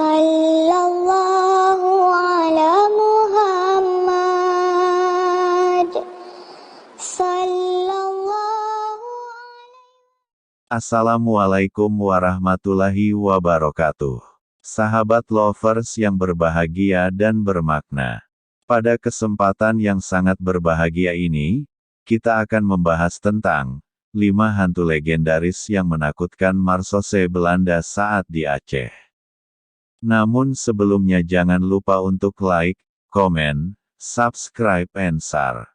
Sallallahu ala Muhammad. Sallallahu. Assalamualaikum warahmatullahi wabarakatuh. Sahabat lovers yang berbahagia dan bermakna. Pada kesempatan yang sangat berbahagia ini, kita akan membahas tentang 5 hantu legendaris yang menakutkan Marsose Belanda saat di Aceh. Namun sebelumnya jangan lupa untuk like, komen, subscribe and share.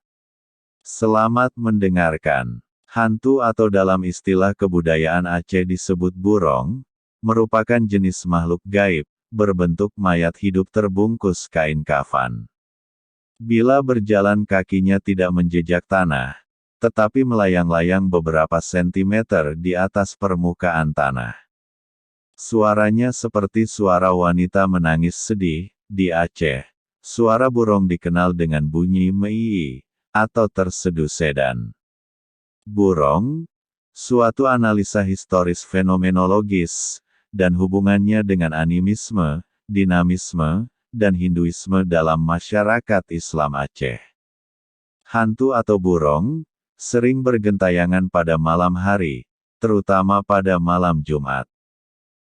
Selamat mendengarkan. Hantu atau dalam istilah kebudayaan Aceh disebut burong, merupakan jenis makhluk gaib, berbentuk mayat hidup terbungkus kain kafan. Bila berjalan kakinya tidak menjejak tanah, tetapi melayang-layang beberapa sentimeter di atas permukaan tanah. Suaranya seperti suara wanita menangis sedih. Di Aceh, suara burong dikenal dengan bunyi mei atau terseduh sedan. Burong, suatu analisa historis fenomenologis, dan hubungannya dengan animisme, dinamisme, dan Hinduisme dalam masyarakat Islam Aceh. Hantu atau burong, sering bergentayangan pada malam hari, terutama pada malam Jumat.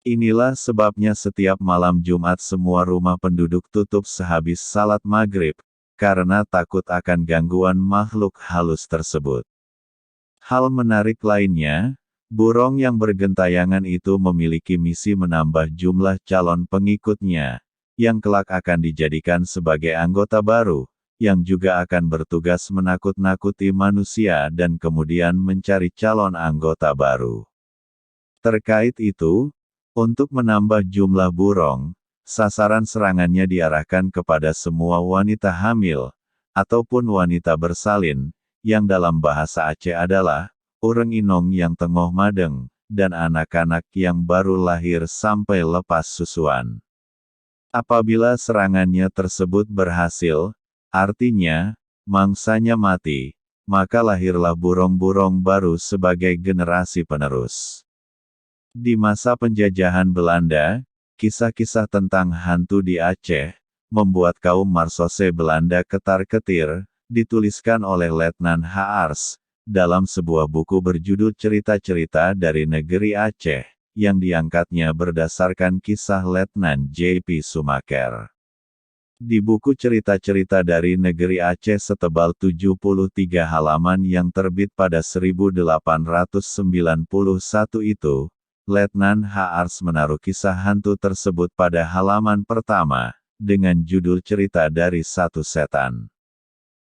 Inilah sebabnya setiap malam Jumat semua rumah penduduk tutup sehabis salat maghrib, karena takut akan gangguan makhluk halus tersebut. Hal menarik lainnya, burong yang bergentayangan itu memiliki misi menambah jumlah calon pengikutnya, yang kelak akan dijadikan sebagai anggota baru, yang juga akan bertugas menakut-nakuti manusia dan kemudian mencari calon anggota baru. Terkait itu, untuk menambah jumlah burong, sasaran serangannya diarahkan kepada semua wanita hamil, ataupun wanita bersalin, yang dalam bahasa Aceh adalah, ureng inong yang tengoh madeng, dan anak-anak yang baru lahir sampai lepas susuan. Apabila serangannya tersebut berhasil, artinya, mangsanya mati, maka lahirlah burong-burong baru sebagai generasi penerus. Di masa penjajahan Belanda, kisah-kisah tentang hantu di Aceh, membuat kaum Marsose Belanda ketar-ketir, dituliskan oleh Letnan Haars, dalam sebuah buku berjudul Cerita-cerita dari Negeri Aceh, yang diangkatnya berdasarkan kisah Letnan J.P. Sumaker. Di buku Cerita-cerita dari Negeri Aceh setebal 73 halaman yang terbit pada 1891 itu, Letnan Haars menaruh kisah hantu tersebut pada halaman pertama, dengan judul Cerita dari Satu Setan.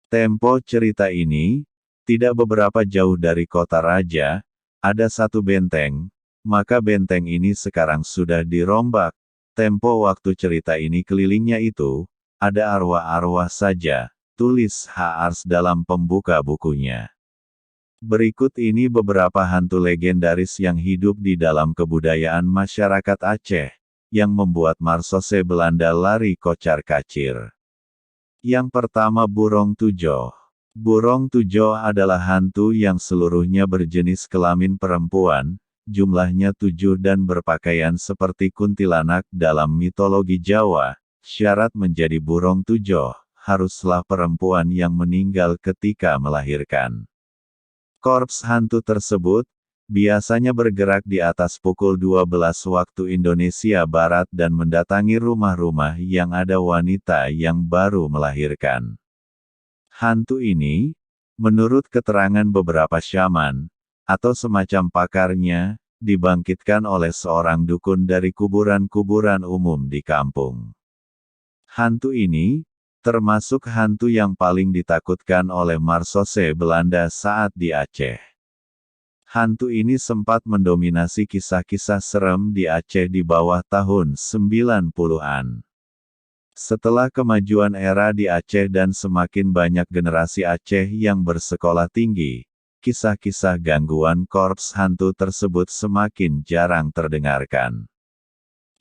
Tempo cerita ini, tidak beberapa jauh dari kota raja, ada satu benteng, maka benteng ini sekarang sudah dirombak. Tempo waktu cerita ini kelilingnya itu, ada arwah-arwah saja, tulis Haars dalam pembuka bukunya. Berikut ini beberapa hantu legendaris yang hidup di dalam kebudayaan masyarakat Aceh, yang membuat Marsose Belanda lari kocar-kacir. Yang pertama Burong Tujoh. Burong Tujoh adalah hantu yang seluruhnya berjenis kelamin perempuan, jumlahnya 7 dan berpakaian seperti kuntilanak dalam mitologi Jawa. Syarat menjadi Burong Tujoh, haruslah perempuan yang meninggal ketika melahirkan. Korps hantu tersebut, biasanya bergerak di atas pukul 12 waktu Indonesia Barat dan mendatangi rumah-rumah yang ada wanita yang baru melahirkan. Hantu ini, menurut keterangan beberapa syaman, atau semacam pakarnya, dibangkitkan oleh seorang dukun dari kuburan-kuburan umum di kampung. Hantu ini, termasuk hantu yang paling ditakutkan oleh Marsose Belanda saat di Aceh. Hantu ini sempat mendominasi kisah-kisah serem di Aceh di bawah tahun 90-an. Setelah kemajuan era di Aceh dan semakin banyak generasi Aceh yang bersekolah tinggi, kisah-kisah gangguan korps hantu tersebut semakin jarang terdengarkan.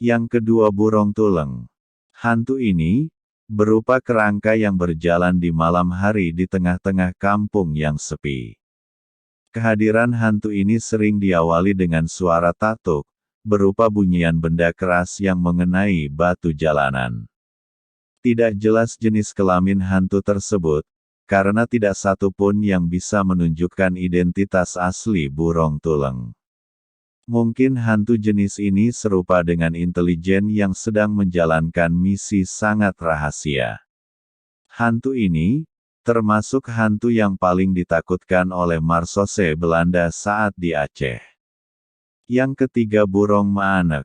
Yang kedua Burong Tuleng. Hantu ini, berupa kerangka yang berjalan di malam hari di tengah-tengah kampung yang sepi. Kehadiran hantu ini sering diawali dengan suara tatuk, berupa bunyian benda keras yang mengenai batu jalanan. Tidak jelas jenis kelamin hantu tersebut, karena tidak satu pun yang bisa menunjukkan identitas asli burung tuleng. Mungkin hantu jenis ini serupa dengan intelijen yang sedang menjalankan misi sangat rahasia. Hantu ini, termasuk hantu yang paling ditakutkan oleh Marseille Belanda saat di Aceh. Yang ketiga, burung maanek.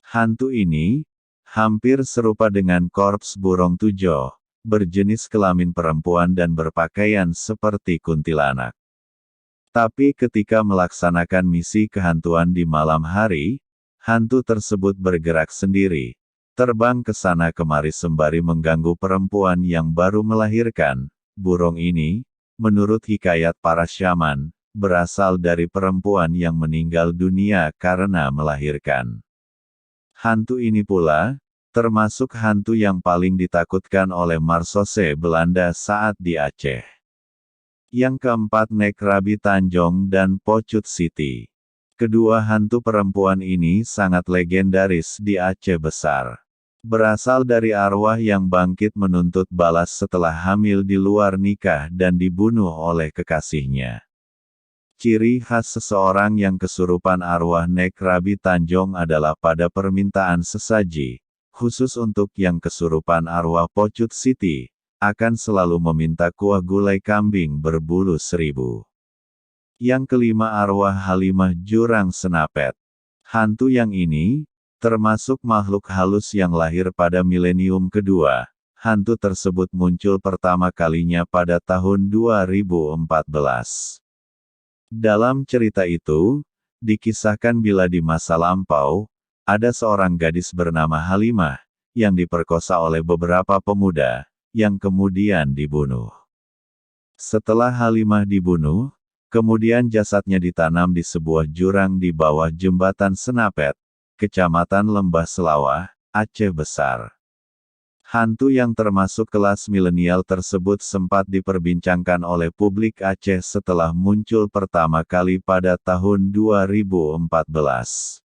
Hantu ini hampir serupa dengan korps burung tujo, berjenis kelamin perempuan dan berpakaian seperti kuntilanak. Tapi ketika melaksanakan misi kehantuan di malam hari, hantu tersebut bergerak sendiri, terbang ke sana kemari sembari mengganggu perempuan yang baru melahirkan. Burung ini, menurut hikayat para syaman, berasal dari perempuan yang meninggal dunia karena melahirkan. Hantu ini pula, termasuk hantu yang paling ditakutkan oleh Marseille Belanda saat di Aceh. Yang keempat, Nek Rabi Tanjong dan Pocut Siti. Kedua hantu perempuan ini sangat legendaris di Aceh Besar. Berasal dari arwah yang bangkit menuntut balas setelah hamil di luar nikah dan dibunuh oleh kekasihnya. Ciri khas seseorang yang kesurupan arwah Nek Rabi Tanjong adalah pada permintaan sesaji, khusus untuk yang kesurupan arwah Pocut Siti, akan selalu meminta kuah gulai kambing berbulu 1000. Yang kelima, arwah Halimah Jurang Senapet. Hantu yang ini, termasuk makhluk halus yang lahir pada milenium kedua. Hantu tersebut muncul pertama kalinya pada tahun 2014. Dalam cerita itu, dikisahkan bila di masa lampau, ada seorang gadis bernama Halimah, yang diperkosa oleh beberapa pemuda, yang kemudian dibunuh. Setelah Halimah dibunuh, kemudian jasadnya ditanam di sebuah jurang di bawah jembatan Senapet, Kecamatan Lembah Selawah, Aceh Besar. Hantu yang termasuk kelas milenial tersebut sempat diperbincangkan oleh publik Aceh setelah muncul pertama kali pada tahun 2014.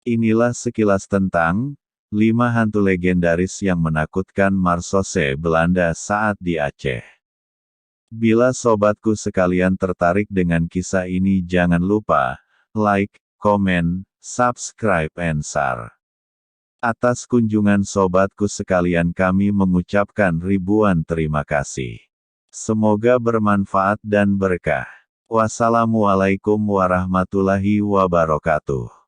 Inilah sekilas tentang 5 hantu legendaris yang menakutkan Marseille Belanda saat di Aceh. Bila sobatku sekalian tertarik dengan kisah ini, jangan lupa like, komen, subscribe and share. Atas kunjungan sobatku sekalian kami mengucapkan ribuan terima kasih. Semoga bermanfaat dan berkah. Wassalamualaikum warahmatullahi wabarakatuh.